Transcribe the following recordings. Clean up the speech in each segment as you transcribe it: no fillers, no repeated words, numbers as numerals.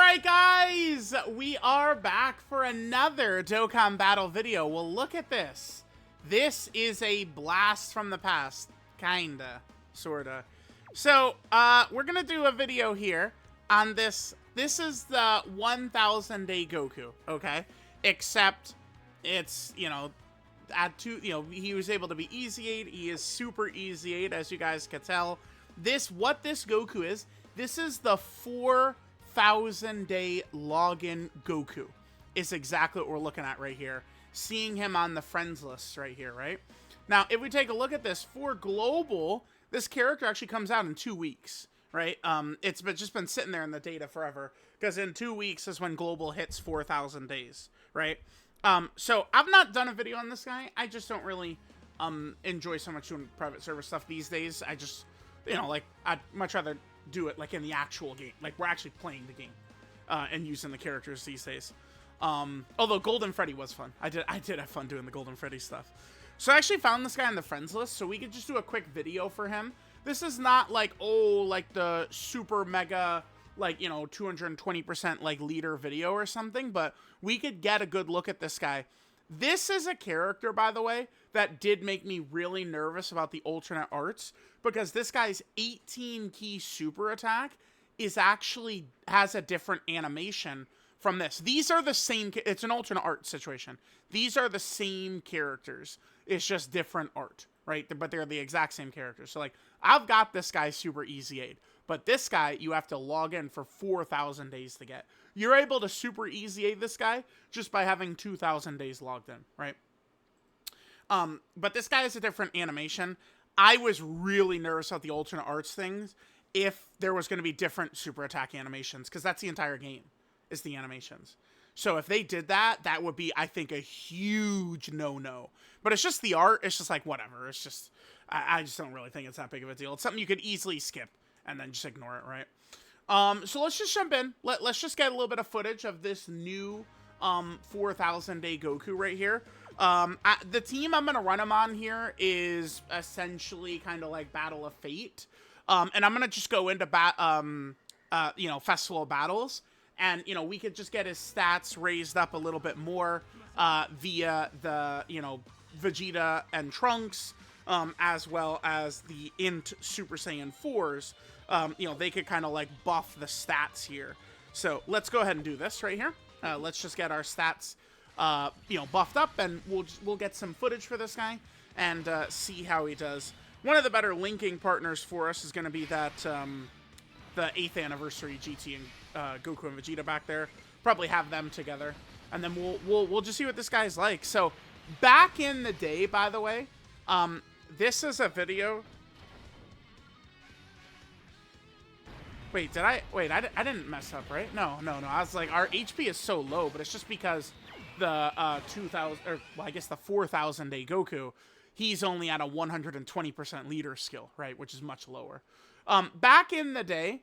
Alright guys, we are back for another Dokkan battle video. Well, look at this. This is a blast from the past. Kinda. Sorta. So, we're gonna do a video here on this. This is the 1000 day Goku, okay? Except it's, you know, he was able to be Easy 8. He is super Easy 8, as you guys can tell. What this Goku is, this is the 4,000 day login Goku is exactly what we're looking at right here. Seeing him on the friends list right here, right? Now, if we take a look at this, for global, this character actually comes out in 2 weeks, right? It's just been sitting there in the data forever, because in 2 weeks is when global hits 4,000 days, right? So I've not done a video on this guy. I just don't really enjoy so much doing private server stuff these days. I just, you know, like, I'd much rather do it like in the actual game, like we're actually playing the game and using the characters these days. Although Golden Freddy was fun. I did have fun doing the Golden Freddy stuff. So I actually found this guy on the friends list, so we could just do a quick video for him. This is not like, oh, like the super mega, like, you know, 220% like leader video or something, but we could get a good look at this guy. This is a character, by the way, that did make me really nervous about the alternate arts, because this guy's 18 key super attack is actually has a different animation from this. These are the same, it's an alternate art situation. These are the same characters. It's just different art, right? But they're the exact same characters. So like, I've got this guy super Easy 8, but this guy you have to log in for 4,000 days to get. You're able to super Easy 8 this guy just by having 2,000 days logged in, right? But this guy has a different animation. I was really nervous about the alternate arts things if there was going to be different super attack animations, because that's the entire game, is the animations. So if they did that, that would be, I think, a huge no-no. But it's just the art. It's just like, whatever. It's just, I just don't really think it's that big of a deal. It's something you could easily skip and then just ignore it, right? So let's just jump in. Let's just get a little bit of footage of this new 4,000 day Goku right here. The team I'm going to run him on here is essentially kind of like Battle of Fate. And I'm going to just go into, you know, Festival of Battles. And, you know, we could just get his stats raised up a little bit more via the, you know, Vegeta and Trunks, as well as the Int Super Saiyan 4s. You know, they could kind of like buff the stats here. So let's go ahead and do this right here. Let's just get our stats, you know, buffed up, and we'll get some footage for this guy and see how he does. One of the better linking partners for us is going to be that the 8th anniversary GT and Goku and Vegeta back there. Probably have them together, and then we'll just see what this guy's like. So back in the day, by the way, this is a video. Wait, I didn't mess up, right? No. I was like, our HP is so low, but it's just because the 2,000, or well, I guess the 4,000 day Goku, he's only at a 120% leader skill, right? Which is much lower. Back in the day,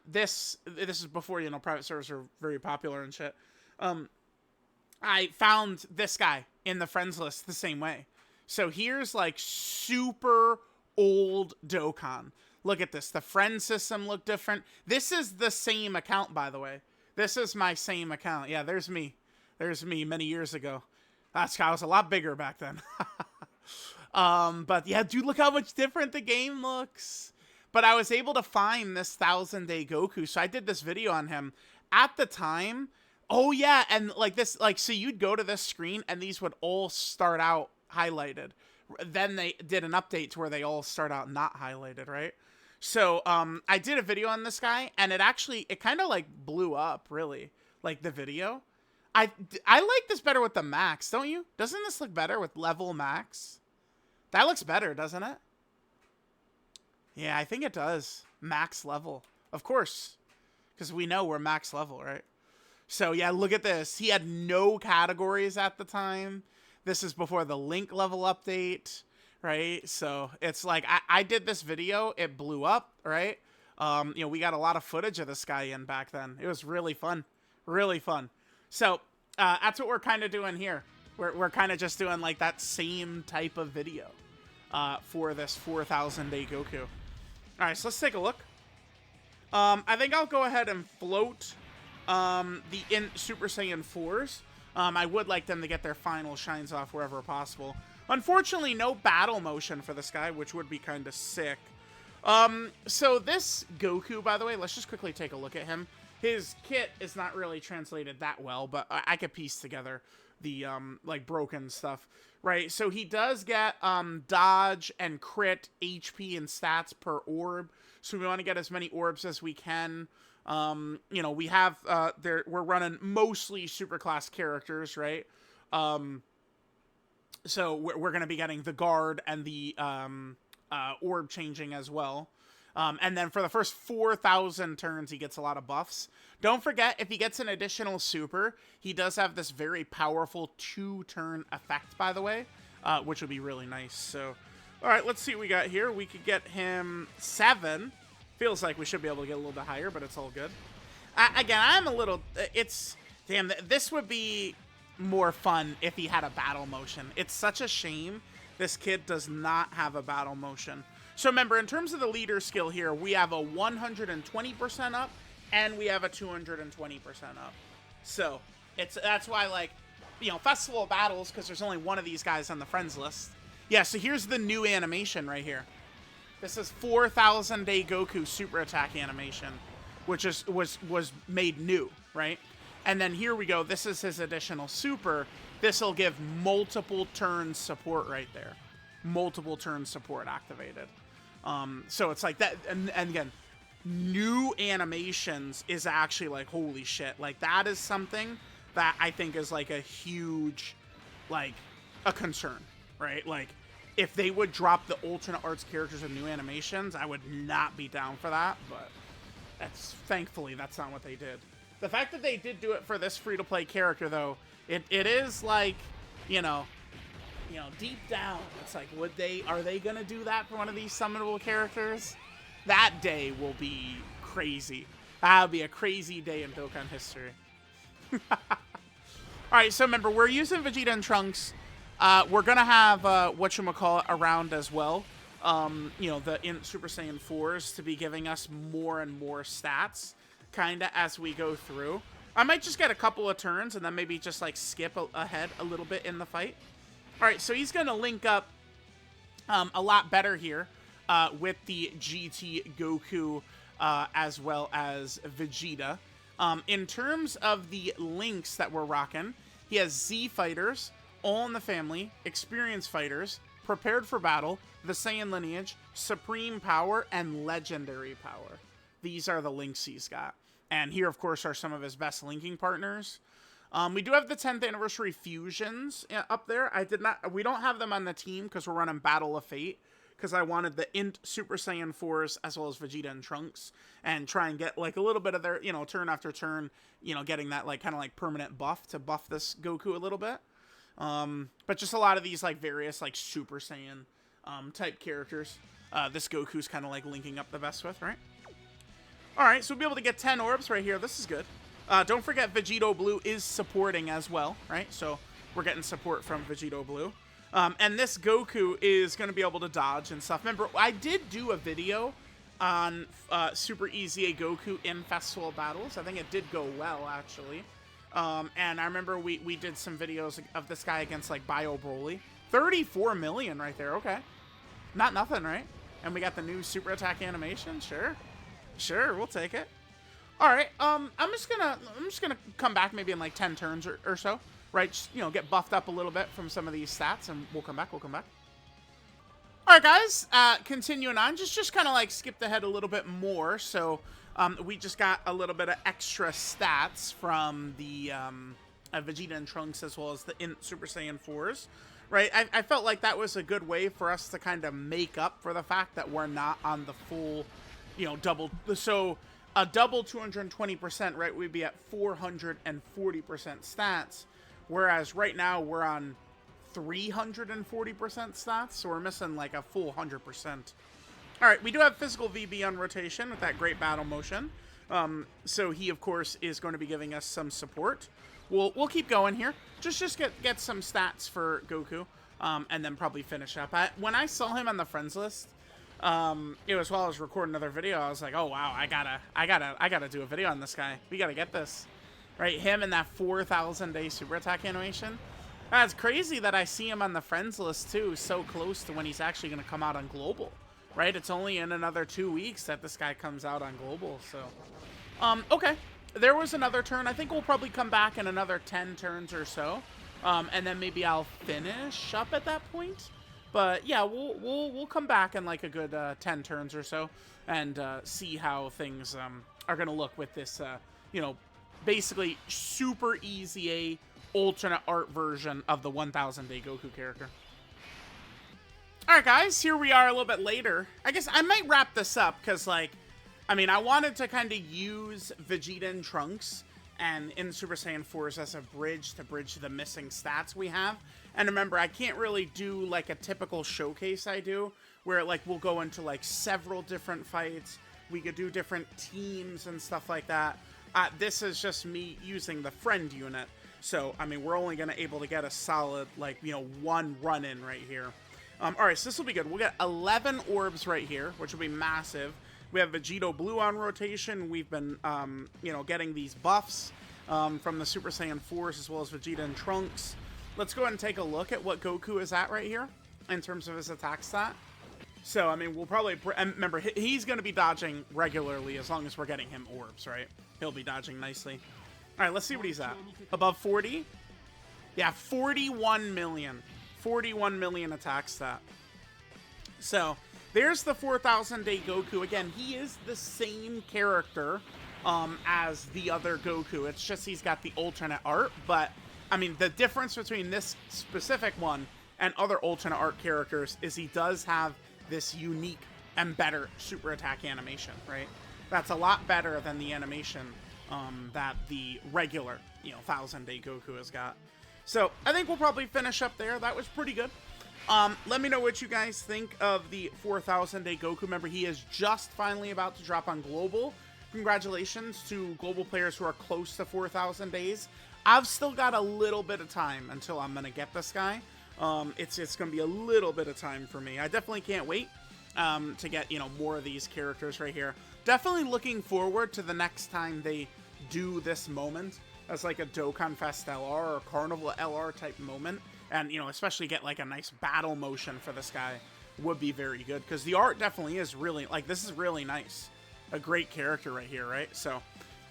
this is before, you know, private servers are very popular and shit. I found this guy in the friends list the same way. So here's like super old Dokkan. Look at this. The friend system looked different. This is the same account, by the way. This is my same account. Yeah, there's me. There's me many years ago. I was a lot bigger back then. But yeah, dude, look how much different the game looks. But I was able to find this 1,000 day Goku, so I did this video on him. At the time, oh yeah, and like this, like, so you'd go to this screen and these would all start out highlighted. Then they did an update to where they all start out not highlighted, right? So I did a video on this guy, and it kind of like blew up, really, like the video. I like this better with the max, don't you? Doesn't this look better with level max? That looks better, doesn't it? Yeah, I think it does. Max level. Of course. Because we know we're max level, right? So, yeah, look at this. He had no categories at the time. This is before the Link level update, right? So, it's like, I did this video. It blew up, right? You know, we got a lot of footage of this guy in back then. It was really fun. Really fun. So, that's what we're kind of doing here. We're kind of just doing, like, that same type of video for this 4,000 day Goku. All right, so let's take a look. I think I'll go ahead and float the Super Saiyan 4s. I would like them to get their final shines off wherever possible. Unfortunately, no battle motion for this guy, which would be kind of sick. So this Goku, by the way, let's just quickly take a look at him. His kit is not really translated that well, but I could piece together the, like, broken stuff, right? So he does get, dodge and crit, HP, and stats per orb. So we want to get as many orbs as we can. You know, we have, we're running mostly superclass characters, right? So we're going to be getting the guard and the, orb changing as well. And then for the first 4,000 turns, he gets a lot of buffs. Don't forget, if he gets an additional super, he does have this very powerful 2-turn effect, by the way, which would be really nice. So, all right, let's see what we got here. We could get him 7. Feels like we should be able to get a little bit higher, but it's all good. Again, I'm a little... Damn, this would be more fun if he had a battle motion. It's such a shame this kid does not have a battle motion. So remember, in terms of the leader skill here, we have a 120% up, and we have a 220% up. So that's why, like, you know, Festival of Battles, because there's only one of these guys on the friends list. Yeah, so here's the new animation right here. This is 4,000 Day Goku super attack animation, which was made new, right? And then here we go. This is his additional super. This will give multiple turn support right there. Multiple turn support activated. So it's like that. And again, new animations is actually like, holy shit. Like, that is something that I think is like a huge, like, a concern, right? Like, if they would drop the alternate arts characters with new animations, I would not be down for that. But thankfully, that's not what they did. The fact that they did do it for this free-to-play character, though, it is like, you know, deep down, it's like, are they gonna do that for one of these summonable characters? That day will be crazy. That'll be a crazy day in Dokkan history. Alright, so remember, we're using Vegeta and Trunks. We're gonna have, whatchamacallit around as well. You know, the Super Saiyan 4s to be giving us more and more stats, kinda, as we go through. I might just get a couple of turns and then maybe just, like, skip ahead a little bit in the fight. Alright, so he's going to link up a lot better here with the GT Goku as well as Vegeta. In terms of the links that we're rocking, he has Z Fighters, All in the Family, Experienced Fighters, Prepared for Battle, the Saiyan Lineage, Supreme Power, and Legendary Power. These are the links he's got. And here, of course, are some of his best linking partners. We do have the 10th anniversary fusions up there. We don't have them on the team because we're running Battle of Fate, because I wanted the Int Super Saiyan 4s as well as Vegeta and Trunks, and try and get, like, a little bit of their, you know, turn after turn, you know, getting that, like, kind of like permanent buff to buff this Goku a little bit. But just a lot of these, like, various, like, Super Saiyan type characters. This Goku's kind of, like, linking up the best with, right? Alright, so we'll be able to get 10 orbs right here. This is good. Don't forget Vegito Blue is supporting as well, right? So we're getting support from Vegito Blue. And this Goku is going to be able to dodge and stuff. Remember, I did do a video on Super Easy Goku in Festival Battles. I think it did go well, actually. And I remember we did some videos of this guy against, like, Bio Broly. 34 million right there, okay. Not nothing, right? And we got the new super attack animation, sure. Sure, we'll take it. All right, I'm just gonna come back maybe in like 10 turns or so, right? Just, you know, get buffed up a little bit from some of these stats, and we'll come back. All right, guys, continuing on, just kind of like skipped ahead a little bit more. So, we just got a little bit of extra stats from the Vegeta and Trunks as well as the Super Saiyan 4s, right? I felt like that was a good way for us to kind of make up for the fact that we're not on the full, you know, double. So a double 220%, right, we'd be at 440% stats, whereas right now we're on 340% stats, so we're missing like a full 100%. All right, we do have physical VB on rotation with that great battle motion. So he, of course, is going to be giving us some support. We'll keep going here. Just get some stats for Goku, and then probably finish up. When I saw him on the friends list, it was while I was recording another video. I was like, oh wow, I gotta do a video on this guy. We gotta get this. right? Him in that 4,000-day super attack animation. It's crazy that I see him on the friends list too, so close to when he's actually going to come out on global, right? It's only in another 2 weeks that this guy comes out on global, so. Okay, there was another turn. I think we'll probably come back in another 10 turns or so, and then maybe I'll finish up at that point. But yeah, we'll come back in like a good 10 turns or so, and see how things are gonna look with this, you know, basically super easy alternate art version of the 1,000-day Goku character. All right, guys, here we are a little bit later. I guess I might wrap this up because, like, I mean, I wanted to kind of use Vegeta and Trunks and in Super Saiyan 4s as a bridge to bridge the missing stats we have. And remember, I can't really do like a typical showcase I do, where like we'll go into like several different fights. We could do different teams and stuff like that. This is just me using the friend unit. So, I mean, we're only going to able to get a solid, like, you know, one run-in right here. All right, so this will be good. We'll get 11 orbs right here, which will be massive. We have Vegito Blue on rotation. We've been, you know, getting these buffs from the Super Saiyan 4s as well as Vegeta and Trunks. Let's go ahead and take a look at what Goku is at right here in terms of his attack stat. So, I mean, we'll probably... And remember, he's going to be dodging regularly as long as we're getting him orbs, right? He'll be dodging nicely. All right, let's see what he's at. Above 40? Yeah, 41 million. 41 million attack stat. So, there's the 4,000-day Goku. Again, he is the same character as the other Goku. It's just he's got the alternate art. But, I mean, the difference between this specific one and other alternate art characters is he does have this unique and better super attack animation, right? That's a lot better than the animation that the regular, you know, 1,000-day Goku has got. So I think we'll probably finish up there. That was pretty good. Let me know what you guys think of the 4,000-day Goku. Remember, he is just finally about to drop on global. Congratulations to global players who are close to 4,000 days. I've still got a little bit of time until I'm going to get this guy. It's going to be a little bit of time for me. I definitely can't wait to get, you know, more of these characters right here. Definitely looking forward to the next time they do this moment as like a Dokkan Fest LR or Carnival LR type moment. And, you know, especially get like a nice battle motion for this guy would be very good. Because the art definitely is really, like, this is really nice. A great character right here, right? So,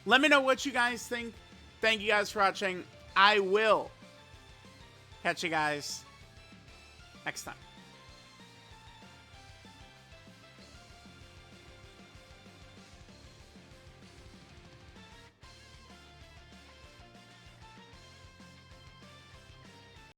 let me know what you guys think. Thank you guys for watching. I will catch you guys next time.